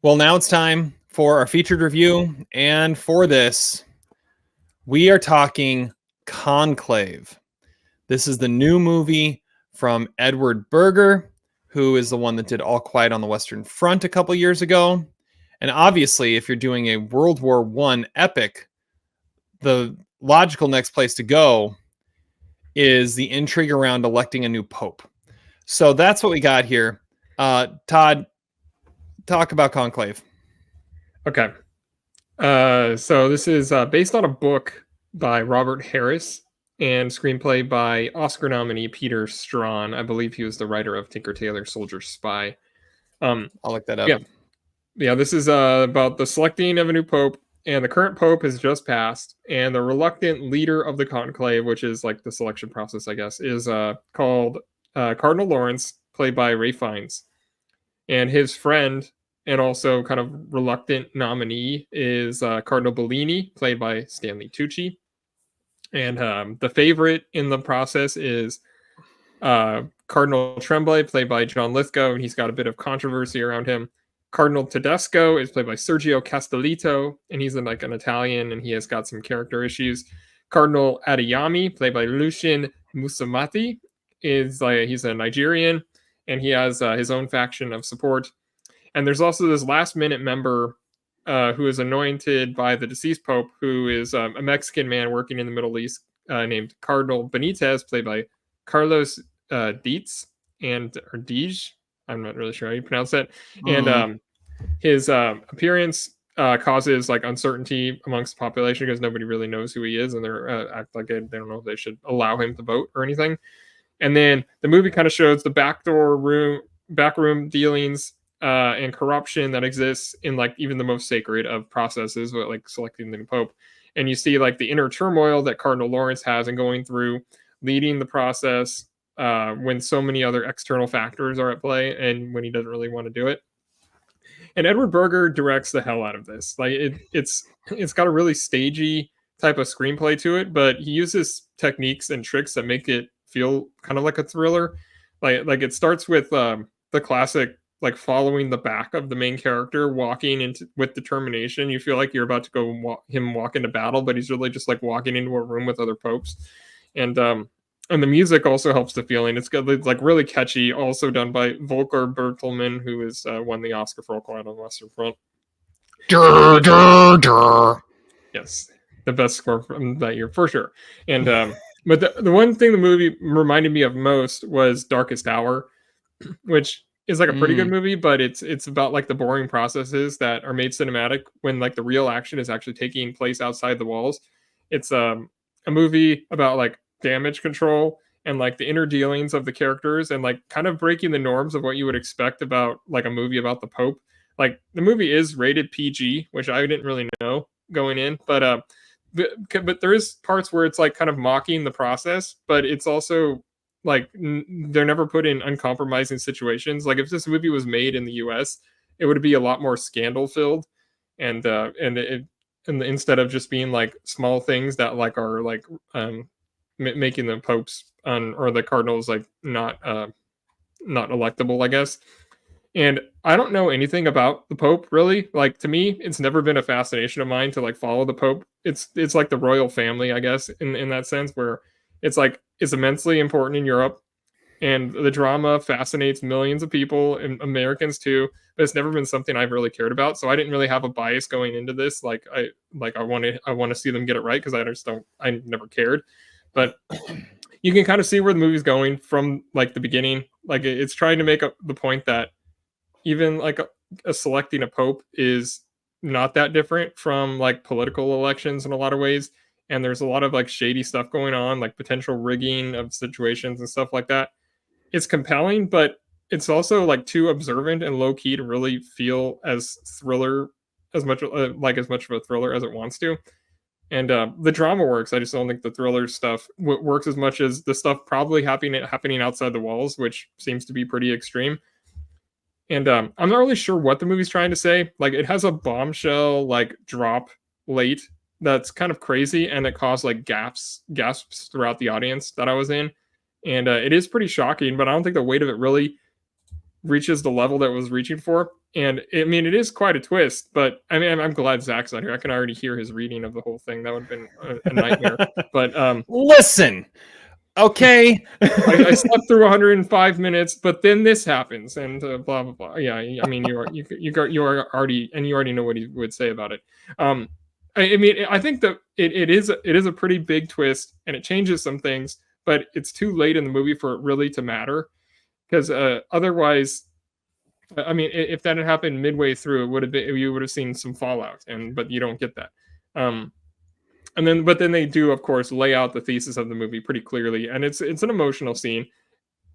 Well, now it's time for our featured review. And for this, we are talking Conclave. This is the new movie from Edward Berger, who is the one that did All Quiet on the Western Front a couple years ago. And obviously, if you're doing a World War I epic, the logical next place to go is the intrigue around electing a new pope. So that's what we got here. Todd, talk about Conclave. Okay. So this is based on a book by Robert Harris and screenplay by Oscar nominee Peter Strawn. I believe he was the writer of Tinker Tailor Soldier Spy. I'll look that up. Yeah. This is about the selecting of a new pope, and the current pope has just passed, and the reluctant leader of the conclave, which is like the selection process, I guess, is called Cardinal Lawrence, played by Ray Fiennes, and his friend and also kind of reluctant nominee is Cardinal Bellini, played by Stanley Tucci. And the favorite in the process is Cardinal Tremblay, played by John Lithgow, and he's got a bit of controversy around him. Cardinal Tedesco is played by Sergio Castellitto, and he's like an Italian, and he has got some character issues. Cardinal Adeyemi, played by Lucien Musamati, he's a Nigerian, and he has his own faction of support. And there's also this last-minute member who is anointed by the deceased pope, who is a Mexican man working in the Middle East named Cardinal Benitez, played by Carlos Dietz or Dietz. I'm not really sure how you pronounce that. Mm-hmm. And his appearance causes like uncertainty amongst the population because nobody really knows who he is, and they act like they don't know if they should allow him to vote or anything. And then the movie kind of shows the backroom dealings and corruption that exists in like even the most sacred of processes, like selecting the new pope. And you see like the inner turmoil that Cardinal Lawrence has in going through, leading the process when so many other external factors are at play and when he doesn't really want to do it. And Edward Berger directs the hell out of this. Like it's got a really stagey type of screenplay to it, but he uses techniques and tricks that make it feel kind of like a thriller. Like it starts with the classic, like following the back of the main character, walking into with determination. You feel like you're about to go walk into battle, but he's really just like walking into a room with other popes. And the music also helps the feeling. It's like really catchy, also done by Volker Bertelmann, who is won the Oscar for All Quiet on the Western Front. Yes, the best score from that year for sure. And but the one thing the movie reminded me of most was Darkest Hour, which is like a pretty good movie, but it's about like the boring processes that are made cinematic when like the real action is actually taking place outside the walls. It's a movie about like damage control and like the inner dealings of the characters and like kind of breaking the norms of what you would expect about like a movie about the Pope. Like the movie is rated PG, which I didn't really know going in, but there is parts where it's like kind of mocking the process, but it's also like they're never put in uncompromising situations. Like if this movie was made in the US, it would be a lot more scandal filled, and instead of just being like small things that like are like making the popes or the cardinals like not electable, I guess. And I don't know anything about the Pope really. Like to me, it's never been a fascination of mine to like follow the Pope. It's like the royal family, I guess, in that sense, where it's like it's immensely important in Europe, and the drama fascinates millions of people and Americans too. But it's never been something I've really cared about. So I didn't really have a bias going into this. I want to see them get it right because I never cared. But you can kind of see where the movie's going from like the beginning. Like it's trying to make the point that even like selecting a pope is not that different from like political elections in a lot of ways. And there's a lot of like shady stuff going on, like potential rigging of situations and stuff like that. It's compelling, but it's also like too observant and low key to really feel as much of a thriller as it wants to. And the drama works. I just don't think the thriller stuff works as much as the stuff probably happening outside the walls, which seems to be pretty extreme. And I'm not really sure what the movie's trying to say. Like it has a bombshell like drop late that's kind of crazy, and it caused like gasps throughout the audience that I was in. And it is pretty shocking, but I don't think the weight of it really reaches the level that it was reaching for. And I mean, it is quite a twist, but I mean, I'm glad Zach's not here. I can already hear his reading of the whole thing. That would have been a nightmare. But listen, okay. I slept through 105 minutes, but then this happens, and blah blah blah. Yeah, I mean, you are already, and you already know what he would say about it. I mean, I think that it is a pretty big twist, and it changes some things, but it's too late in the movie for it really to matter, because otherwise, I mean, if that had happened midway through, it would have been, you would have seen some fallout, but you don't get that. But then they do, of course, lay out the thesis of the movie pretty clearly, and it's an emotional scene.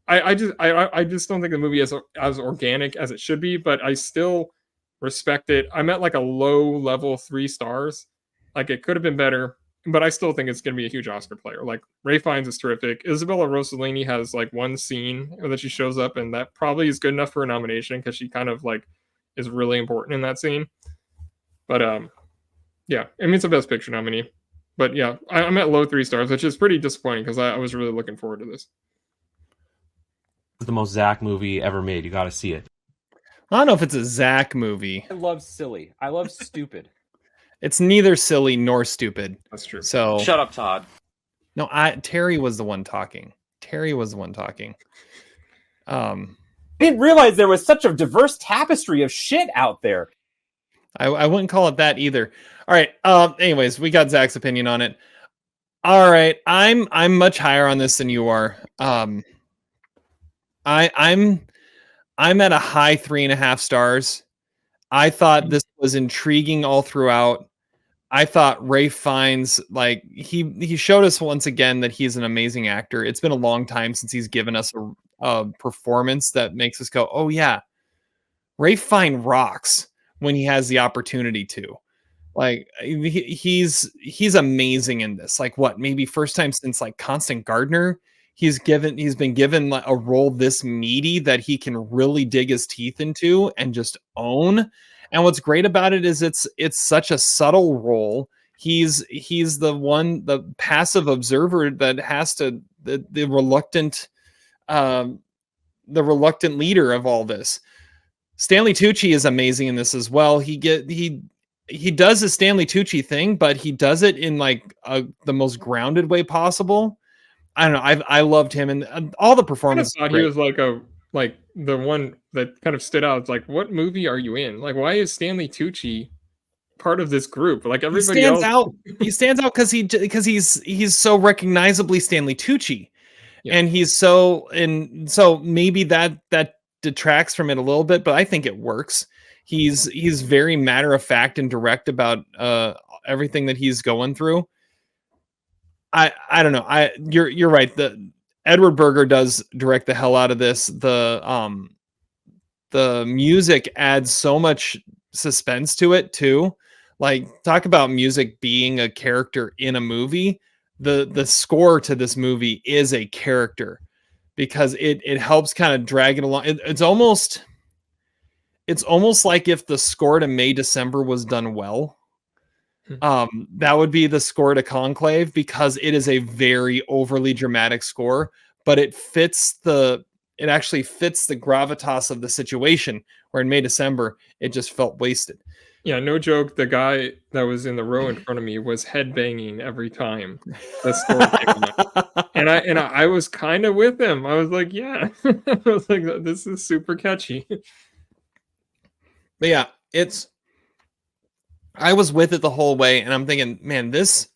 I just don't think the movie is as organic as it should be, but I still respect it. I'm at like a low level 3 stars. Like, it could have been better, but I still think it's going to be a huge Oscar player. Like, Ralph Fiennes is terrific. Isabella Rossellini has like one scene that she shows up, and that probably is good enough for a nomination because she kind of like is really important in that scene. But yeah, I mean, it's a Best Picture nominee. But yeah, I'm at low 3 stars, which is pretty disappointing because I was really looking forward to this. It's the most Zach movie ever made. You got to see it. I don't know if it's a Zach movie. I love silly. I love stupid. It's neither silly nor stupid. That's true. So shut up, Todd. No, Terry was the one talking. I didn't realize there was such a diverse tapestry of shit out there. I wouldn't call it that either. All right. Anyways, we got Zach's opinion on it. All right. I'm much higher on this than you are. I'm at a high 3.5 stars. I thought this was intriguing all throughout. I thought Ralph Fiennes, like, he showed us once again that he's an amazing actor. It's been a long time since he's given us a performance that makes us go, oh yeah, Ralph Fiennes rocks when he has the opportunity to. Like, he's amazing in this. Like, what, maybe first time since like Constant Gardener, he's been given a role this meaty that he can really dig his teeth into and just own. And what's great about it is it's such a subtle role. He's the passive observer that has to the reluctant leader of all this. Stanley Tucci is amazing in this as well. He does the Stanley Tucci thing, but he does it in like the most grounded way possible. I don't know. I loved him, and all the performances. I thought he was like the one that kind of stood out. It's like, what movie are you in? Like, why is Stanley Tucci part of this group? Like, everybody else he stands out because he's so recognizably Stanley Tucci, yeah. And so maybe that detracts from it a little bit, but I think it works. He's very matter of fact and direct about everything that he's going through. I don't know. You're right. The Edward Berger does direct the hell out of this. The music adds so much suspense to it too. Like, talk about music being a character in a movie. The score to this movie is a character because it helps kind of drag it along. It's almost like if the score to May December was done well. That would be the score to Conclave, because it is a very overly dramatic score, but it actually fits the gravitas of the situation, where in May December it just felt wasted. Yeah, no joke. The guy that was in the row in front of me was headbanging every time the score came out. And I was kind of with him. I was like, yeah. I was like, this is super catchy. But yeah, I was with it the whole way, and I'm thinking, man, this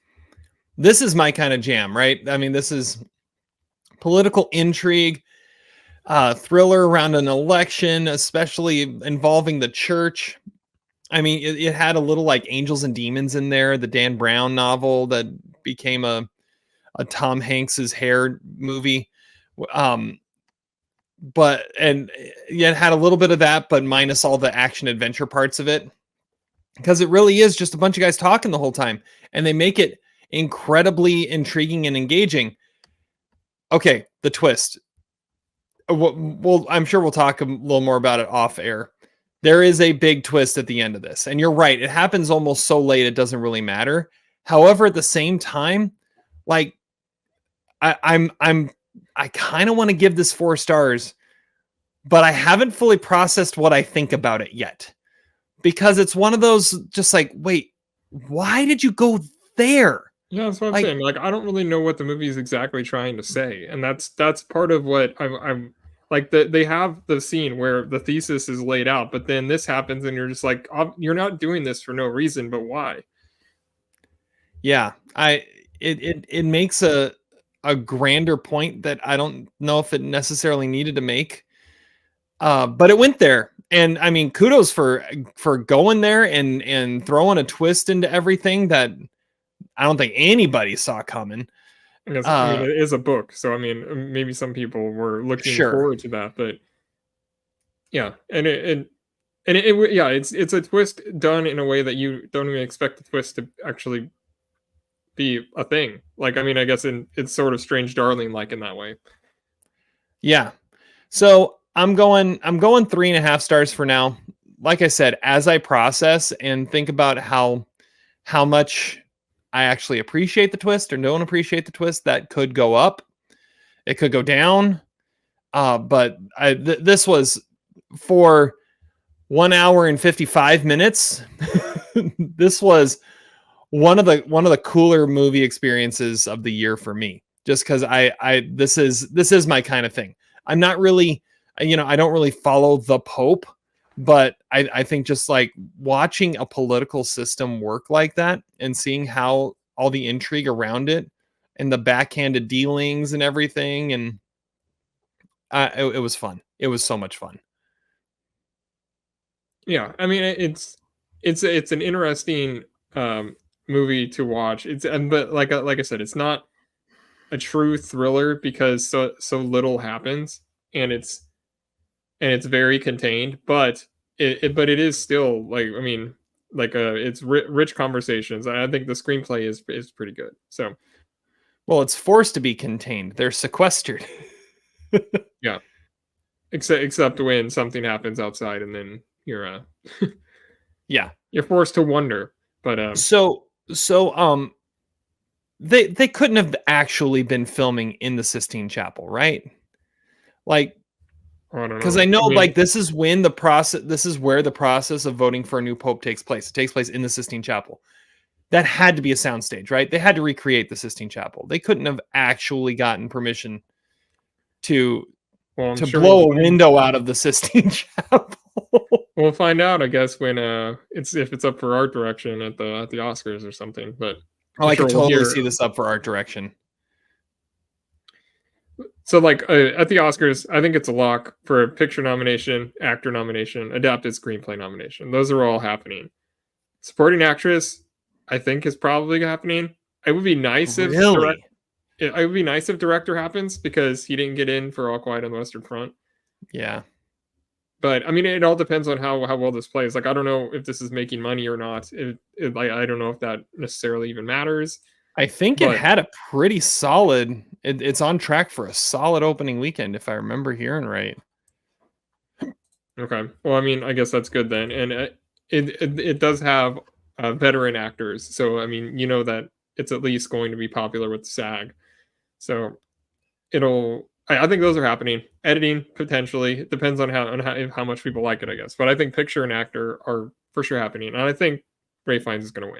is my kind of jam, right? I mean, this is political intrigue, thriller around an election, especially involving the church. I mean, it had a little like Angels and Demons in there, the Dan Brown novel that became a Tom Hanks's Hair movie. But it had a little bit of that, but minus all the action adventure parts of it. Because it really is just a bunch of guys talking the whole time, and they make it incredibly intriguing and engaging. Okay, the twist. Well, I'm sure we'll talk a little more about it off air. There is a big twist at the end of this, and you're right. It happens almost so late it doesn't really matter. However, at the same time, like I kind of want to give this 4 stars but I haven't fully processed what I think about it yet, because it's one of those just like, wait, why did you go there? Yeah, that's what I'm Like, saying. Like, I don't really know what the movie is exactly trying to say, and that's part of what I'm like. They have the scene where the thesis is laid out, but then this happens, and you're just like, you're not doing this for no reason, but why? yeah, it makes a grander point that I don't know if it necessarily needed to make, but it went there. And I mean, kudos for going there and throwing a twist into everything that I don't think anybody saw coming. I guess, I mean, it is a book, so I mean, maybe some people were looking Sure. forward to that, but yeah, yeah, it's a twist done in a way that you don't even expect the twist to actually be a thing. Like, I mean, I guess it's sort of Strange Darling like in that way. Yeah. So I'm going 3.5 stars for now. Like I said, as I process and think about how much I actually appreciate the twist or don't appreciate the twist, that could go up. It could go down. But this was, for 1 hour and 55 minutes. This was one of the cooler movie experiences of the year for me, just because this is my kind of thing. I'm not really, I don't really follow the Pope, but I think just like watching a political system work like that and seeing how all the intrigue around it and the backhanded dealings and everything, and it was fun. It was so much fun. Yeah, I mean, it's an interesting movie to watch. But like I said, it's not a true thriller because so little happens, and it's very contained. But it is still, like, I mean, like, it's rich conversations. I think the screenplay is pretty good. So, well, it's forced to be contained. They're sequestered. Yeah, except when something happens outside, and then you're Yeah, you're forced to wonder. But so they couldn't have actually been filming in the Sistine Chapel, right? Like, I don't know, because I know, mean, like, this is where the process of voting for a new pope takes place. It takes place in the Sistine Chapel. That had to be a soundstage, right? They had to recreate the Sistine Chapel. They couldn't have actually gotten permission to sure blow a window out of the Sistine Chapel. We'll find out, I guess, when if it's up for art direction at the Oscars or something. But I could totally hear. see this up for art direction. So, like, at the Oscars, I think it's a lock for a picture nomination, actor nomination, adapted screenplay nomination. Those are all happening. Supporting actress, I think, is probably happening. It would be nice if it would be nice if director happens, because he didn't get in for All Quiet on the Western Front. Yeah. But I mean, it all depends on how well this plays. Like, I don't know if this is making money or not. I don't know if that necessarily even matters. I think it had a pretty solid. It's on track for a solid opening weekend, if I remember hearing right. Okay. Well, I mean, I guess that's good then, and it does have veteran actors, so I mean, that it's at least going to be popular with SAG. So I think those are happening. Editing, potentially. It depends on how much people like it, I guess. But I think picture and actor are for sure happening. And I think Ray Fiennes is going to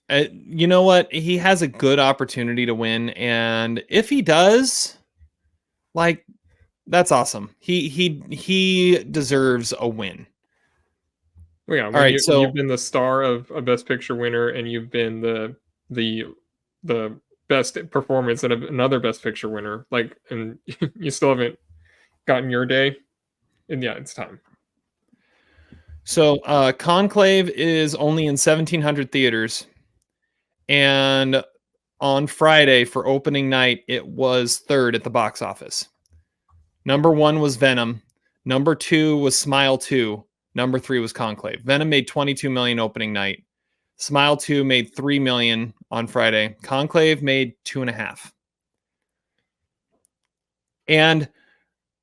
win. You know what? He has a good opportunity to win. And if he does, like, that's awesome. He deserves a win. Well, yeah. All right. So you've been the star of a Best Picture winner, and you've been the best performance and another Best Picture winner, like, and you still haven't gotten your day, and yeah, it's time. So Conclave is only in 1,700 theaters, and on Friday for opening night, it was third at the box office. Number 1 was Venom. Number 2 was Smile 2. Number 3 was Conclave. Venom made $22 million opening night. Smile 2 made $3 million on Friday. Conclave made $2.5 million. And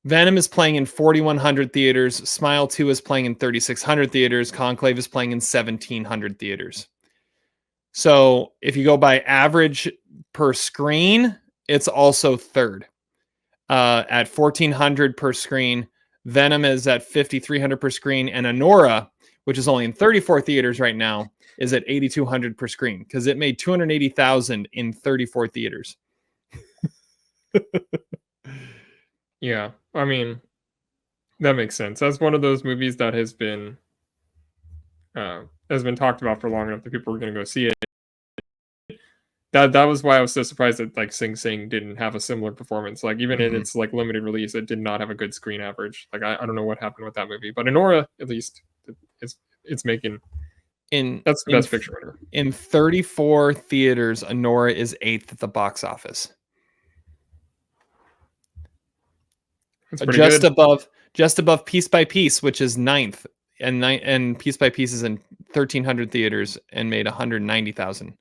Venom is playing in 4,100 theaters. Smile 2 is playing in 3,600 theaters. Conclave is playing in 1,700 theaters. So if you go by average per screen, it's also third. at 1,400 per screen. Venom is at 5,300 per screen, and Anora, which is only in 34 theaters right now, is at 8,200 per screen because it made 280,000 in 34 theaters. Yeah, I mean, that makes sense. That's one of those movies that has been talked about for long enough that people were going to go see it. That was why I was so surprised that like Sing Sing didn't have a similar performance. Like even in its like limited release, it did not have a good screen average. Like I don't know what happened with that movie, but Anora at least it's making that's the best picture winner. In 34 theaters, Anora is 8th at the box office. That's pretty good. Just above Piece by Piece, which is 9th, and Piece by Piece is in 1,300 theaters and made 190,000.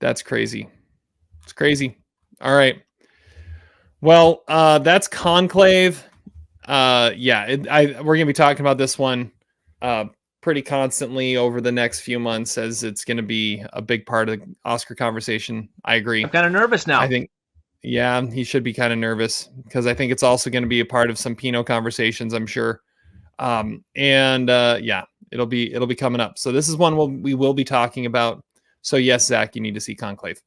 That's crazy. It's crazy. All right. Well, that's Conclave. We're gonna be talking about this one pretty constantly over the next few months, as it's gonna be a big part of the Oscar conversation. I agree. I'm kind of nervous now. I think, yeah, he should be kind of nervous because I think it's also going to be a part of some Pinot conversations, I'm sure. It'll be coming up. So this is one we will be talking about. So yes, Zach, you need to see Conclave.